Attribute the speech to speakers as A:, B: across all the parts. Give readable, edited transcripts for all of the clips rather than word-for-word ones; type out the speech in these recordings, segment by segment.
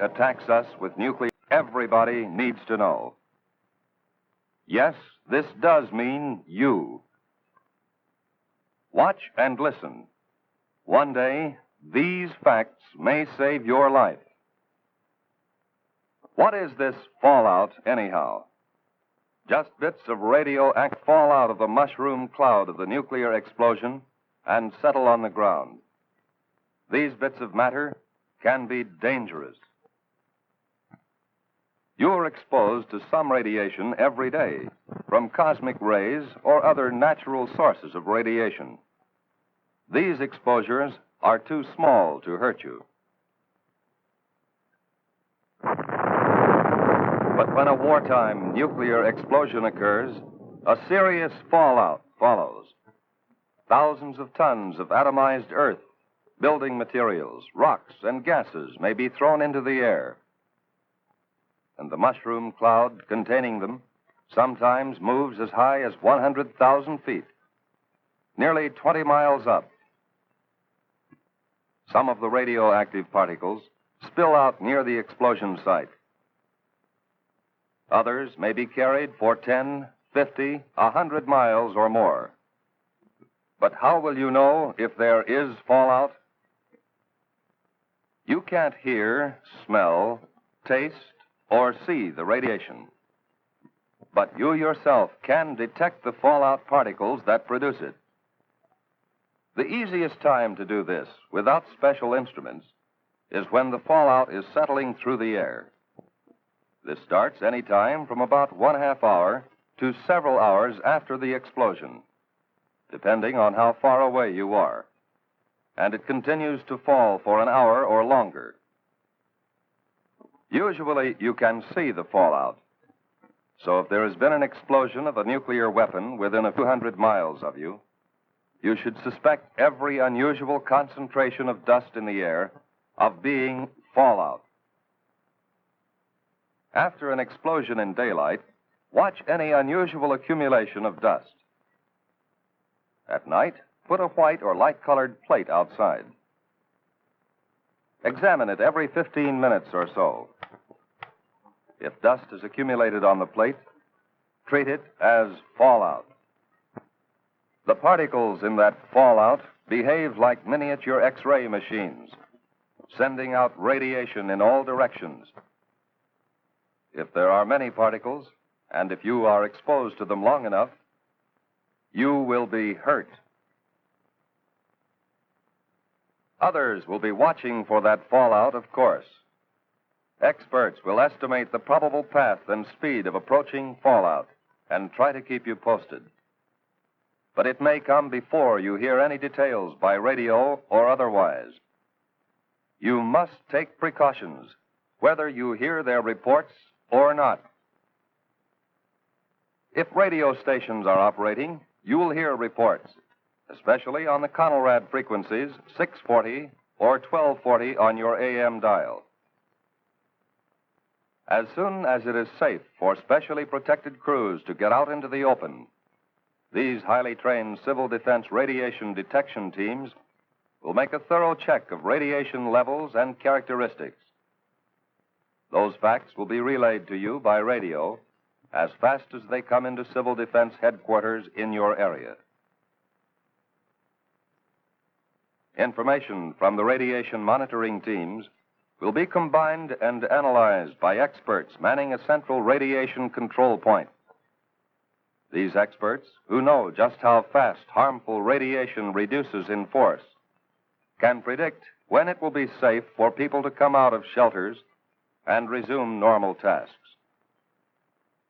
A: Attacks us with nuclear, everybody needs to know. Yes, this does mean you. Watch and listen. One day, these facts may save your life. What is this fallout, anyhow? Just bits of radioactive fall out of the mushroom cloud of the nuclear explosion and settle on the ground. These bits of matter can be dangerous. You're exposed to some radiation every day, from cosmic rays or other natural sources of radiation. These exposures are too small to hurt you. But when a wartime nuclear explosion occurs, a serious fallout follows. Thousands of tons of atomized earth, building materials, rocks, and gases may be thrown into the air. And the mushroom cloud containing them sometimes moves as high as 100,000 feet, nearly 20 miles up. Some of the radioactive particles spill out near the explosion site. Others may be carried for 10, 50, 100 miles or more. But how will you know if there is fallout? You can't hear, smell, taste, or see the radiation. But you yourself can detect the fallout particles that produce it. The easiest time to do this, without special instruments, is when the fallout is settling through the air. This starts any time from about 1/2 hour to several hours after the explosion, depending on how far away you are. And it continues to fall for an hour or longer. Usually, you can see the fallout. So if there has been an explosion of a nuclear weapon within a few hundred miles of you, you should suspect every unusual concentration of dust in the air of being fallout. After an explosion in daylight, watch any unusual accumulation of dust. At night, put a white or light-colored plate outside. Examine it every 15 minutes or so. If dust is accumulated on the plate, treat it as fallout. The particles in that fallout behave like miniature X-ray machines, sending out radiation in all directions. If there are many particles, and if you are exposed to them long enough, you will be hurt. Others will be watching for that fallout, of course. Experts will estimate the probable path and speed of approaching fallout and try to keep you posted. But it may come before you hear any details by radio or otherwise. You must take precautions, whether you hear their reports or not. If radio stations are operating, you will hear reports, especially on the Conelrad frequencies 640 or 1240 on your AM dial. As soon as it is safe for specially protected crews to get out into the open, these highly trained civil defense radiation detection teams will make a thorough check of radiation levels and characteristics. Those facts will be relayed to you by radio as fast as they come into civil defense headquarters in your area. Information from the radiation monitoring teams will be combined and analyzed by experts manning a central radiation control point. These experts, who know just how fast harmful radiation reduces in force, can predict when it will be safe for people to come out of shelters and resume normal tasks.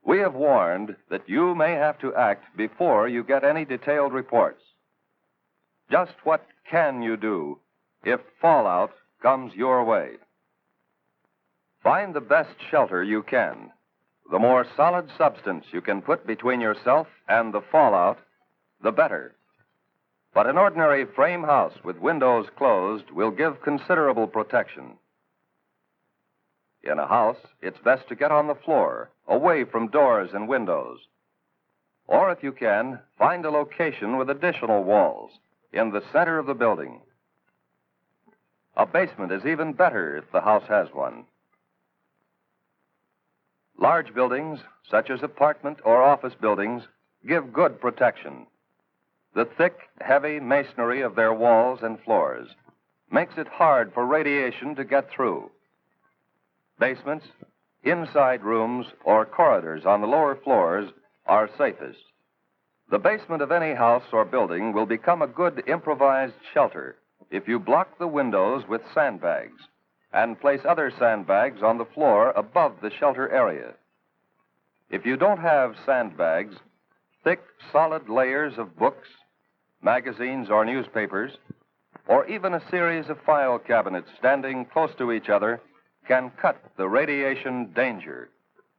A: We have warned that you may have to act before you get any detailed reports. Just what can you do if fallout comes your way? Find the best shelter you can. The more solid substance you can put between yourself and the fallout, the better. But an ordinary frame house with windows closed will give considerable protection. In a house, it's best to get on the floor, away from doors and windows. Or if you can, find a location with additional walls in the center of the building. A basement is even better if the house has one. Large buildings, such as apartment or office buildings, give good protection. The thick, heavy masonry of their walls and floors makes it hard for radiation to get through. Basements, inside rooms, or corridors on the lower floors are safest. The basement of any house or building will become a good improvised shelter if you block the windows with sandbags and place other sandbags on the floor above the shelter area. If you don't have sandbags, thick, solid layers of books, magazines or newspapers, or even a series of file cabinets standing close to each other can cut the radiation danger.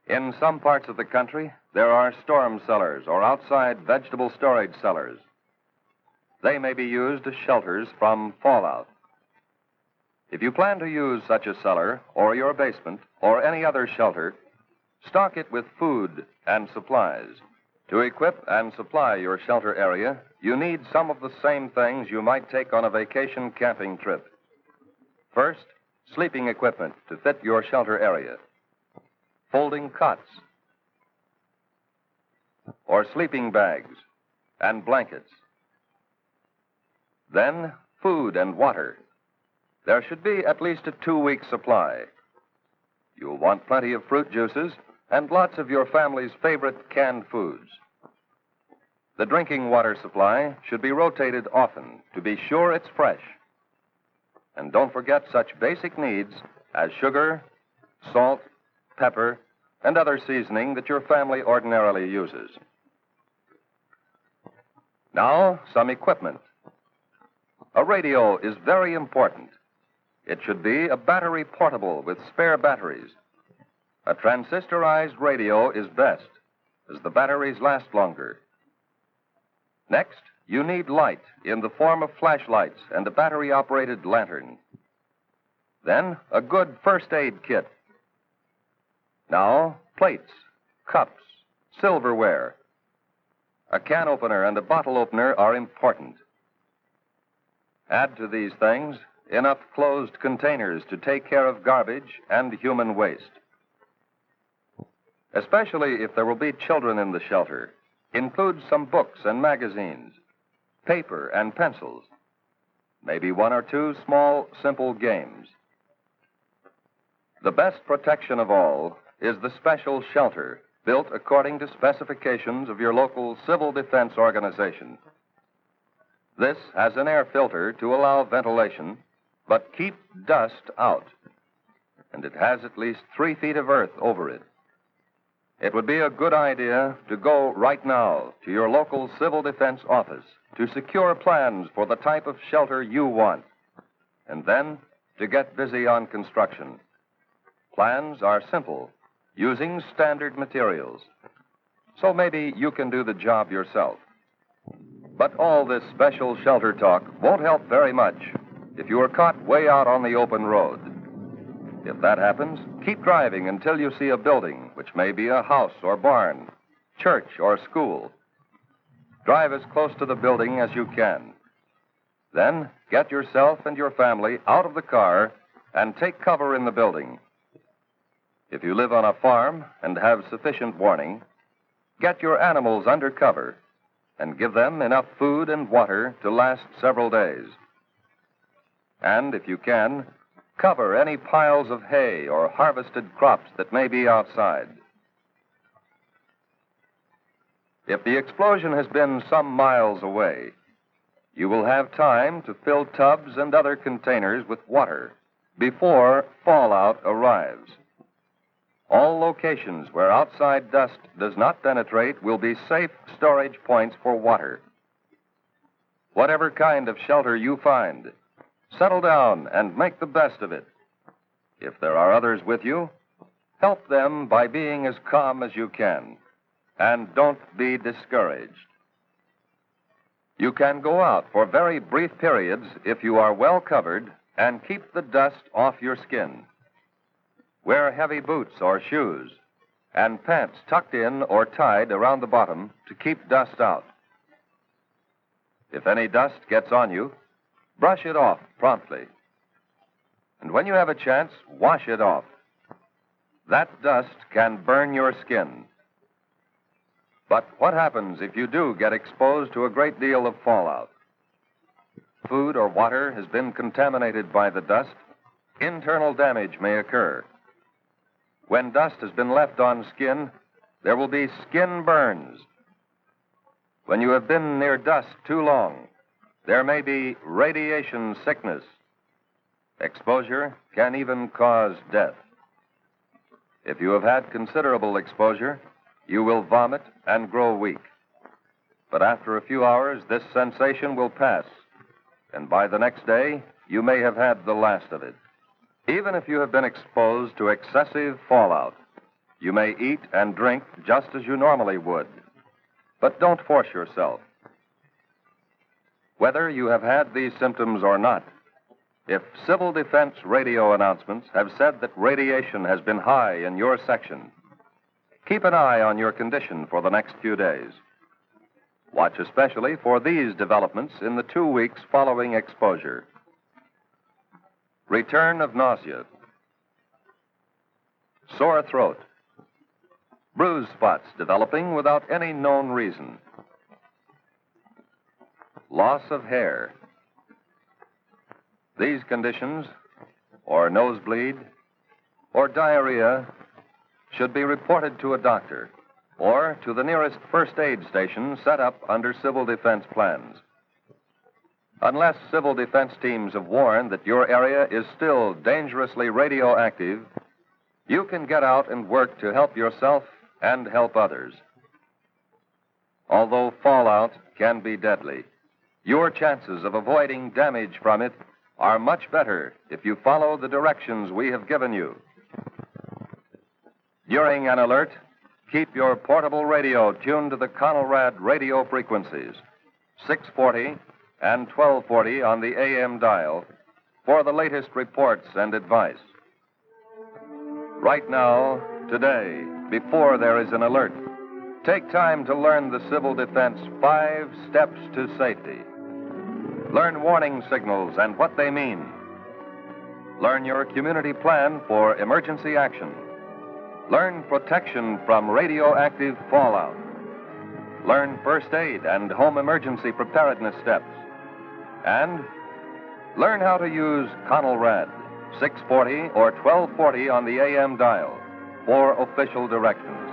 A: In some parts of the country, there are storm cellars or outside vegetable storage cellars. They may be used as shelters from fallout. If you plan to use such a cellar or your basement or any other shelter, stock it with food and supplies. To equip and supply your shelter area, you need some of the same things you might take on a vacation camping trip. First, sleeping equipment to fit your shelter area. Folding cots or sleeping bags and blankets. Then, food and water. There should be at least a 2-week supply. You'll want plenty of fruit juices and lots of your family's favorite canned foods. The drinking water supply should be rotated often to be sure it's fresh. And don't forget such basic needs as sugar, salt, pepper, and other seasoning that your family ordinarily uses. Now, some equipment. A radio is very important. It should be a battery portable with spare batteries. A transistorized radio is best, as the batteries last longer. Next, you need light in the form of flashlights and a battery-operated lantern. Then, a good first aid kit. Now, plates, cups, silverware. A can opener and a bottle opener are important. Add to these things enough closed containers to take care of garbage and human waste. Especially if there will be children in the shelter, include some books and magazines, paper and pencils, maybe 1 or 2 small, simple games. The best protection of all is the special shelter built according to specifications of your local civil defense organization. This has an air filter to allow ventilation, but keep dust out. And it has at least 3 feet of earth over it. It would be a good idea to go right now to your local civil defense office to secure plans for the type of shelter you want, and then to get busy on construction. Plans are simple, using standard materials. So maybe you can do the job yourself. But all this special shelter talk won't help very much if you are caught way out on the open road. If that happens, keep driving until you see a building, which may be a house or barn, church or school. Drive as close to the building as you can. Then get yourself and your family out of the car and take cover in the building. If you live on a farm and have sufficient warning, get your animals under cover and give them enough food and water to last several days. And if you can, cover any piles of hay or harvested crops that may be outside. If the explosion has been some miles away, you will have time to fill tubs and other containers with water before fallout arrives. All locations where outside dust does not penetrate will be safe storage points for water. Whatever kind of shelter you find, settle down and make the best of it. If there are others with you, help them by being as calm as you can, and don't be discouraged. You can go out for very brief periods if you are well covered and keep the dust off your skin. Wear heavy boots or shoes and pants tucked in or tied around the bottom to keep dust out. If any dust gets on you, brush it off promptly. And when you have a chance, wash it off. That dust can burn your skin. But what happens if you do get exposed to a great deal of fallout? Food or water has been contaminated by the dust. Internal damage may occur. When dust has been left on skin, there will be skin burns. When you have been near dust too long, there may be radiation sickness. Exposure can even cause death. If you have had considerable exposure, you will vomit and grow weak. But after a few hours, this sensation will pass, and by the next day, you may have had the last of it. Even if you have been exposed to excessive fallout, you may eat and drink just as you normally would. But don't force yourself. Whether you have had these symptoms or not, if Civil Defense radio announcements have said that radiation has been high in your section, keep an eye on your condition for the next few days. Watch especially for these developments in the 2 weeks following exposure. Return of nausea, sore throat, bruise spots developing without any known reason, loss of hair. These conditions, or nosebleed, or diarrhea, should be reported to a doctor or to the nearest first aid station set up under civil defense plans. Unless civil defense teams have warned that your area is still dangerously radioactive, you can get out and work to help yourself and help others. Although fallout can be deadly, your chances of avoiding damage from it are much better if you follow the directions we have given you. During an alert, keep your portable radio tuned to the Conelrad radio frequencies, 640 and 1240 on the AM dial, for the latest reports and advice. Right now, today, before there is an alert, take time to learn the Civil Defense 5 steps to safety. Learn warning signals and what they mean. Learn your community plan for emergency action. Learn protection from radioactive fallout. Learn first aid and home emergency preparedness steps. And learn how to use Conelrad, 640 or 1240 on the AM dial for official directions.